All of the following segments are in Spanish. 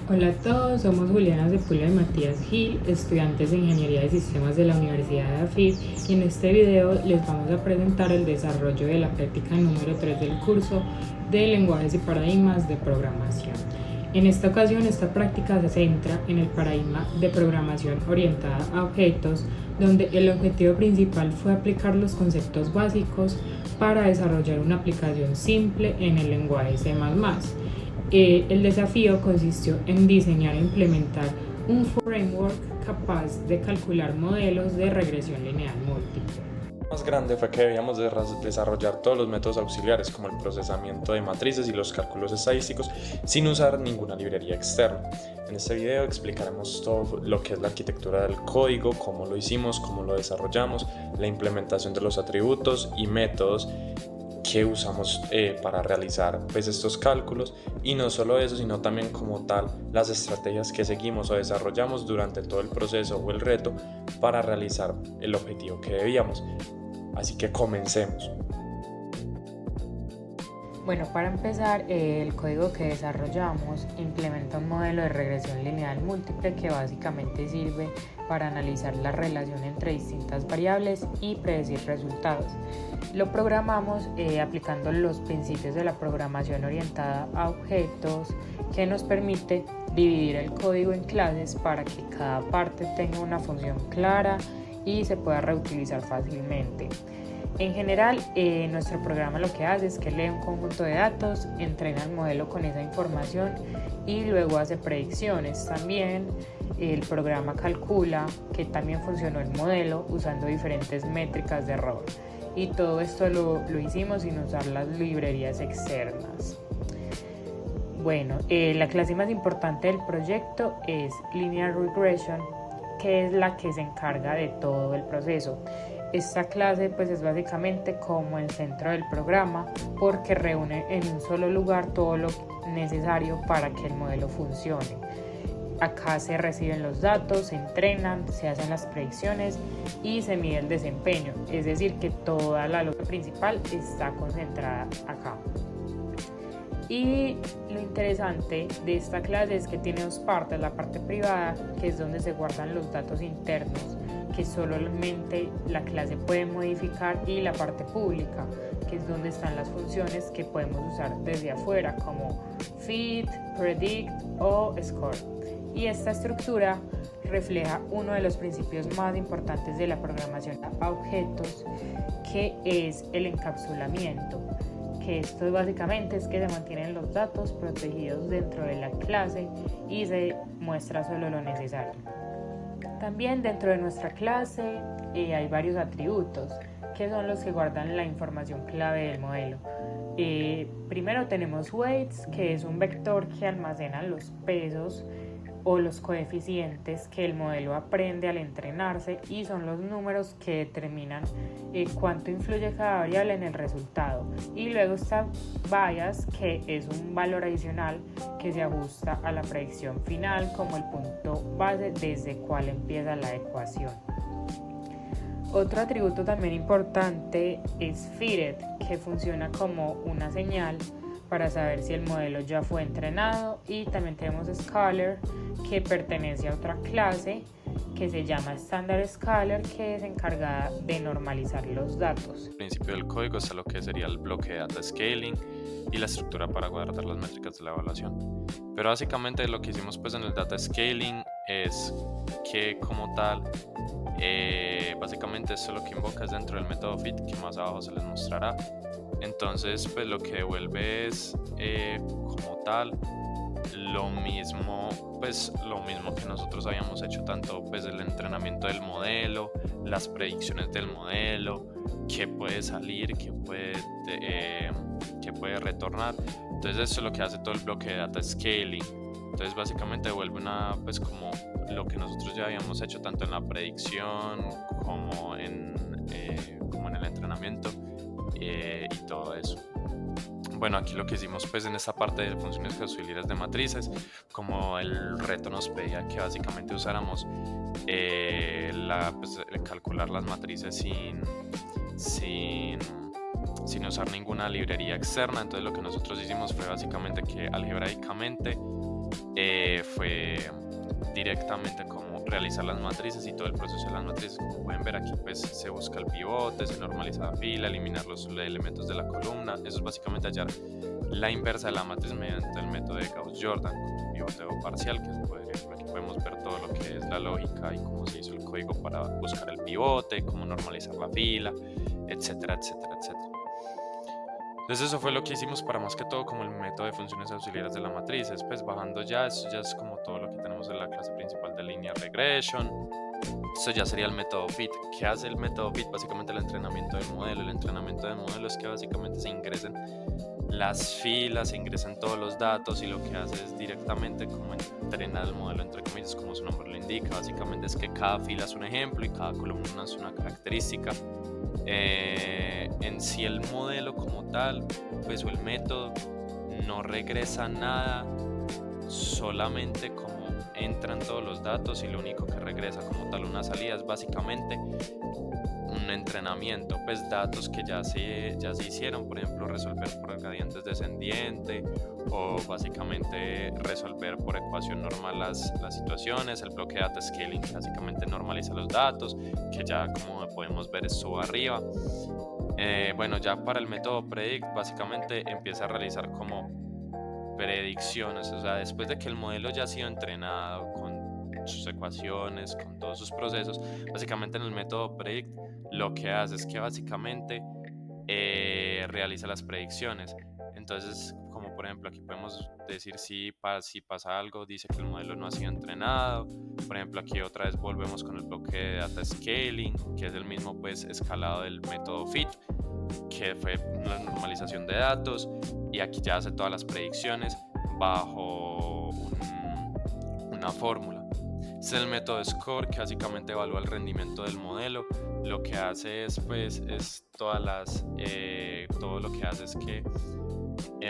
Hola a todos, somos Juliana Sepúlveda y Matías Gil, estudiantes de Ingeniería de Sistemas de la Universidad de AFID, y en este video les vamos a presentar el desarrollo de la práctica número 3 del curso de lenguajes y paradigmas de programación. En esta ocasión, esta práctica se centra en el paradigma de programación orientada a objetos, donde el objetivo principal fue aplicar los conceptos básicos para desarrollar una aplicación simple en el lenguaje C++. El desafío consistió en diseñar e implementar un framework capaz de calcular modelos de regresión lineal múltiple. Más grande fue que debíamos desarrollar todos los métodos auxiliares como el procesamiento de matrices y los cálculos estadísticos sin usar ninguna librería externa. En este video explicaremos todo lo que es la arquitectura del código, cómo lo hicimos, cómo lo desarrollamos, la implementación de los atributos y métodos que usamos para realizar estos cálculos, y no solo eso, sino también como tal las estrategias que seguimos o desarrollamos durante todo el proceso o el reto para realizar el objetivo que debíamos. Así que comencemos. Bueno, para empezar, el código que desarrollamos implementa un modelo de regresión lineal múltiple que básicamente sirve para analizar la relación entre distintas variables y predecir resultados. Lo programamos aplicando los principios de la programación orientada a objetos, que nos permite dividir el código en clases para que cada parte tenga una función clara y se pueda reutilizar fácilmente. En general, nuestro programa lo que hace es que lee un conjunto de datos, entrena el modelo con esa información y luego hace predicciones. También el programa calcula que también funcionó el modelo usando diferentes métricas de error. Y todo esto lo hicimos sin usar las librerías externas. Bueno, la clase más importante del proyecto es Linear Regression, que es la que se encarga de todo el proceso. Esta clase pues es básicamente como el centro del programa, porque reúne en un solo lugar todo lo necesario para que el modelo funcione. Acá se reciben los datos, se entrenan, se hacen las predicciones y se mide el desempeño, es decir que toda la lógica principal está concentrada acá. Y lo interesante de esta clase es que tiene dos partes: la parte privada, que es donde se guardan los datos internos que solamente la clase puede modificar, y la parte pública, que es donde están las funciones que podemos usar desde afuera como fit, predict o score. Y esta estructura refleja uno de los principios más importantes de la programación a objetos, que es el encapsulamiento, que esto básicamente es que se mantienen los datos protegidos dentro de la clase y se muestra solo lo necesario. También dentro de nuestra clase hay varios atributos que son los que guardan la información clave del modelo. Primero tenemos weights, que es un vector que almacena los pesos o los coeficientes que el modelo aprende al entrenarse, y son los números que determinan cuánto influye cada variable en el resultado. Y luego está bias, que es un valor adicional que se ajusta a la predicción final como el punto base desde el cual empieza la ecuación. Otro atributo también importante es fitted, que funciona como una señal para saber si el modelo ya fue entrenado. Y también tenemos Scalar, que pertenece a otra clase que se llama Standard Scalar, que es encargada de normalizar los datos. Al principio del código está lo que sería el bloque de data scaling y la estructura para guardar las métricas de la evaluación. Pero básicamente lo que hicimos en el data scaling es que como tal, básicamente esto lo que invoca es dentro del método fit, que más abajo se les mostrará. Entonces lo que devuelve es como tal lo mismo que nosotros habíamos hecho, tanto el entrenamiento del modelo, las predicciones del modelo, qué puede salir, qué puede retornar. Entonces esto es lo que hace todo el bloque de data scaling. Entonces básicamente devuelve como lo que nosotros ya habíamos hecho tanto en la predicción como en el entrenamiento y todo eso. Bueno, aquí lo que hicimos en esta parte de funciones auxiliares de matrices, como el reto nos pedía que básicamente usáramos calcular las matrices sin sin usar ninguna librería externa. Entonces lo que nosotros hicimos fue básicamente que algebraicamente fue directamente como realizar las matrices y todo el proceso de las matrices. Como pueden ver aquí, pues se busca el pivote, se normaliza la fila, eliminar los elementos de la columna. Eso es básicamente hallar la inversa de la matriz mediante el método de Gauss-Jordan con el pivoteo parcial, que aquí podemos ver todo lo que es la lógica y cómo se hizo el código para buscar el pivote, cómo normalizar la fila, etcétera, etcétera, etcétera. Entonces eso fue lo que hicimos para más que todo como el método de funciones auxiliares de la matriz. Después bajando ya, eso ya es como todo lo que tenemos en la clase principal de Linear Regression. Esto ya sería el método FIT. ¿Qué hace el método FIT? Básicamente el entrenamiento del modelo. El entrenamiento del modelo es que básicamente se ingresen las filas, se ingresan todos los datos y lo que hace es directamente como entrenar el modelo, entre comillas, como su nombre lo indica. Básicamente es que cada fila es un ejemplo y cada columna es una característica. En sí el modelo como tal, pues, o el método no regresa nada, solamente como entran todos los datos y lo único que regresa como tal una salida es básicamente un entrenamiento, pues datos que ya se hicieron, por ejemplo resolver por gradientes descendiente o básicamente resolver por ecuación normal las situaciones. El bloque de data scaling básicamente normaliza los datos, que ya como podemos ver estuvo arriba. Bueno, ya para el método predict básicamente empieza a realizar como predicciones, o sea, después de que el modelo ya ha sido entrenado con sus ecuaciones, con todos sus procesos, básicamente en el método predict lo que hace es que básicamente realiza las predicciones. Entonces, como por ejemplo aquí podemos decir si pasa algo, dice que el modelo no ha sido entrenado. Por ejemplo aquí otra vez volvemos con el bloque de data scaling, que es el mismo pues escalado del método FIT, que fue la normalización de datos, y aquí ya hace todas las predicciones bajo una fórmula. Este es el método SCORE, que básicamente evalúa el rendimiento del modelo. Lo que hace es todo lo que hace es que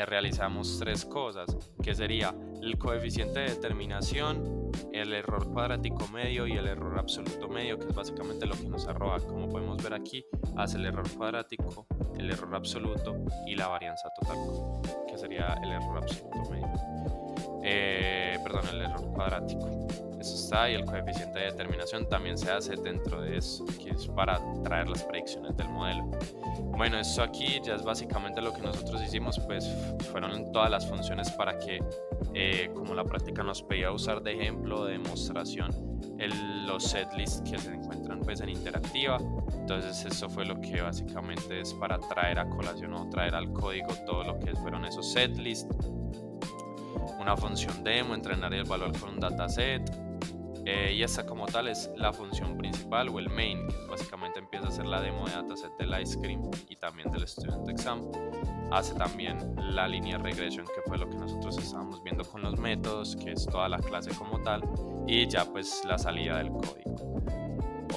realizamos tres cosas, que sería el coeficiente de determinación, el error cuadrático medio y el error absoluto medio, que es básicamente lo que nos arroja. Como podemos ver aquí, hace el error cuadrático, el error absoluto y la varianza total, que sería el error absoluto medio. El error cuadrático. Eso está, y el coeficiente de determinación también se hace dentro de eso, que es para traer las predicciones del modelo. Bueno, esto aquí ya es básicamente lo que nosotros hicimos, pues fueron todas las funciones para que, como la práctica nos pedía usar de ejemplo, de demostración, los setlists que se encuentran pues en interactiva. Entonces eso fue lo que básicamente es para traer a colación o traer al código todo lo que fueron esos setlists. Una función demo, entrenar y evaluar con un dataset, y esta como tal es la función principal o el main, que básicamente empieza a hacer la demo de dataset del ice cream y también del student exam. Hace también la linear regression, que fue lo que nosotros estábamos viendo con los métodos, que es toda la clase como tal, y ya pues la salida del código,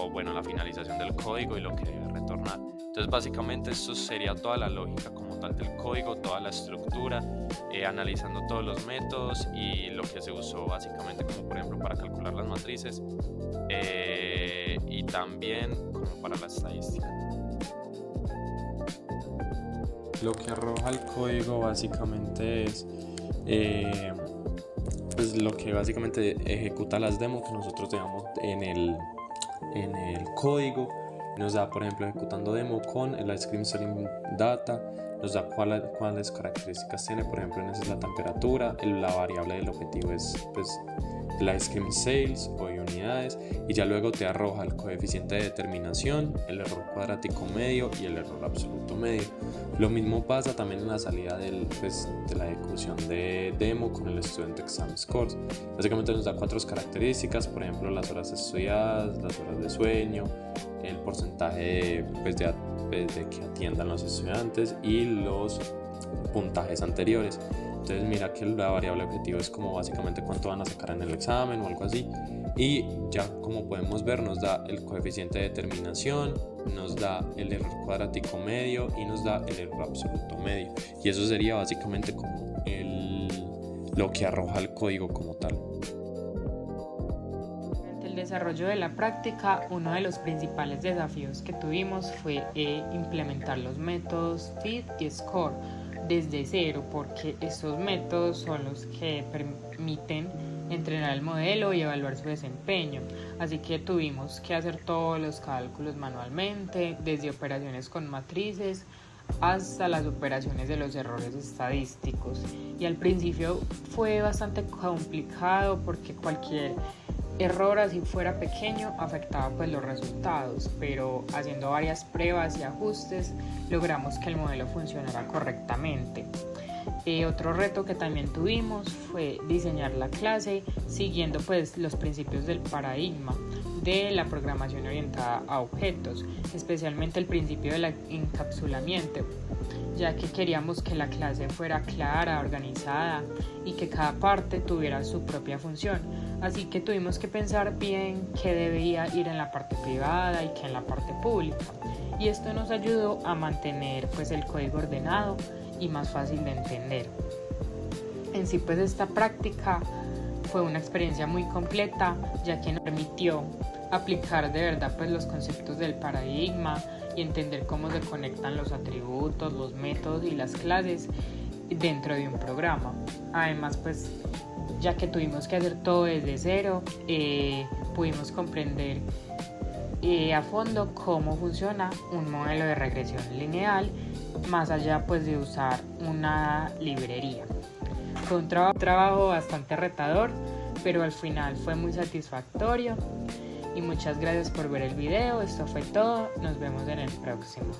o bueno, la finalización del código y lo que debe retornar. Entonces básicamente esto sería toda la lógica como tal del código, toda la estructura, analizando todos los métodos y lo que se usó básicamente, como por ejemplo para calcular las matrices, y también como para la estadística. Lo que arroja el código básicamente es pues lo que básicamente ejecuta las demos que nosotros dejamos en el código. Nos da, por ejemplo, ejecutando demo con el ice cream selling data, nos da cuáles características tiene. Por ejemplo, en esa es la temperatura, la variable del objetivo es pues el ice cream sales o unidades, y ya luego te arroja el coeficiente de determinación, el error cuadrático medio y el error absoluto medio. Lo mismo pasa también en la salida de la ejecución de demo con el student exam scores. Básicamente nos da cuatro características, por ejemplo las horas estudiadas, las horas de sueño, el porcentaje de que atiendan los estudiantes y los puntajes anteriores. Entonces mira que la variable objetivo es como básicamente cuánto van a sacar en el examen o algo así, y ya como podemos ver nos da el coeficiente de determinación, nos da el error cuadrático medio y nos da el error absoluto medio, y eso sería básicamente como lo que arroja el código como tal. Durante el desarrollo de la práctica, uno de los principales desafíos que tuvimos fue implementar los métodos FIT y SCORE desde cero, porque estos métodos son los que permiten entrenar el modelo y evaluar su desempeño. Así que tuvimos que hacer todos los cálculos manualmente, desde operaciones con matrices hasta las operaciones de los errores estadísticos. Y al principio fue bastante complicado porque cualquier error, así fuera pequeño, afectaba pues los resultados, pero haciendo varias pruebas y ajustes logramos que el modelo funcionara correctamente. Otro reto que también tuvimos fue diseñar la clase siguiendo pues los principios del paradigma de la programación orientada a objetos, especialmente el principio del encapsulamiento, ya que queríamos que la clase fuera clara, organizada y que cada parte tuviera su propia función. Así que tuvimos que pensar bien qué debía ir en la parte privada y qué en la parte pública. Y esto nos ayudó a mantener pues el código ordenado y más fácil de entender. En sí pues esta práctica fue una experiencia muy completa, ya que nos permitió aplicar de verdad pues los conceptos del paradigma y entender cómo se conectan los atributos, los métodos y las clases dentro de un programa. Además pues ya que tuvimos que hacer todo desde cero, pudimos comprender a fondo cómo funciona un modelo de regresión lineal, más allá pues de usar una librería. Fue un trabajo bastante retador, pero al final fue muy satisfactorio. Y muchas gracias por ver el video. Esto fue todo. Nos vemos en el próximo.